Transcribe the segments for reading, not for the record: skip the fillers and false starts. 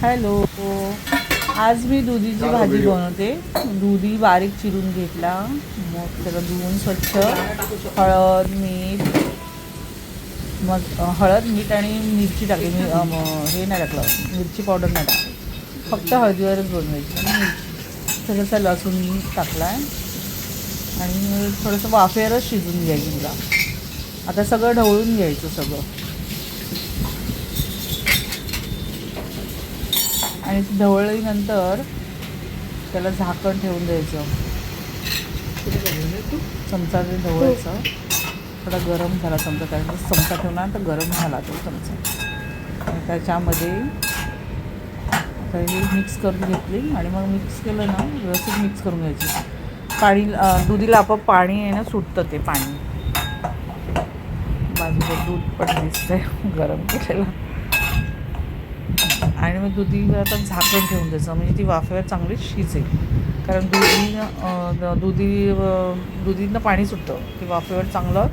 Hello. आज मी दुधीची भाजी बनवते. दुधी बारीक चिरून घेतला, मग त्याला धुवून स्वच्छ, हळद मीठ, मग हळद मीठ आणि मिरची टाकली. मी हे नाही टाकलं, मिरची पावडर नाही टाकली, फक्त हळदीवरच बनवायची. आणि मिरची, थोडासा लसूण टाकला आहे आणि थोडंसं वाफेवरच शिजून घ्यायची तिला. आता सगळं ढवळून घ्यायचं सगळं आणि ढवळल्यानंतर त्याला झाकण ठेवून द्यायचं. चमचाने ढवळायचं. थोडा गरम झाला चमचा, त्याचा चमचा ठेवला तर गरम झाला तो चमचा. आणि त्याच्यामध्ये आता हे मिक्स करून घेतली आणि मग मिक्स केलं ना, व्यवस्थित मिक्स करून घ्यायची. पाणी दुधीला आपोआप पाणी आहे ना, सुटतं ते पाणी. बाजूला दूध पण दिसतंय गरम केलेलं. आणि मग दुधीवर आता झाकण ठेवून द्यायचं, म्हणजे ती वाफेवर चांगली शिजेल. कारण दुधीनं पाणी सुटतं, ती वाफेवर चांगलं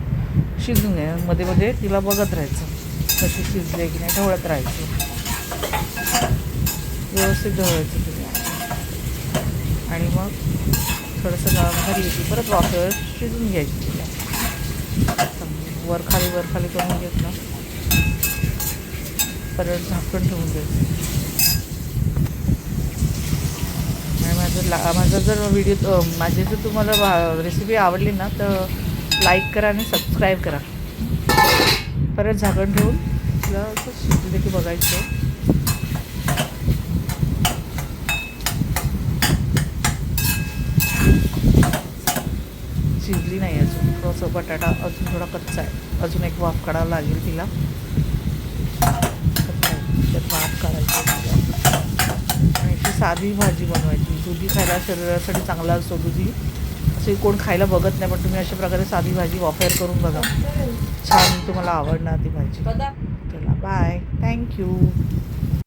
शिजून घ्या. मध्ये मध्ये तिला बघत राहायचं कशी शिजले की नाही, ढवळत राहायचं, व्यवस्थित ढवळायचं तिला. आणि मग थोडंसं झाली की परत वाफेवर शिजून घ्यायची तिला. वरखाली करून घेतलं, परत झाकण ठेवून द्यायचं. आणि माझा जर व्हिडिओ माझी जर तुम्हाला रेसिपी आवडली ना, तर लाईक करा आणि सबस्क्राईब करा. परत झाकण ठेवून तिला असं शिजले की बघायचं. शिजली नाही अजून, थोडंसं बटाटा अजून थोडा कच्चा आहे, अजून एक वाफ काढावं लागेल तिला. त्यात वाफ काढायची आणि ती साधी भाजी बनवायची. दुधी खायला शरीरासाठी चांगला असतो. दुधी असे कोण खायला बघत नाही, पण तुम्ही अशा प्रकारे साधी भाजी वाफेवर करून बघा, छान तुम्हाला आवडणार ती भाजी. चला बाय, थँक्यू.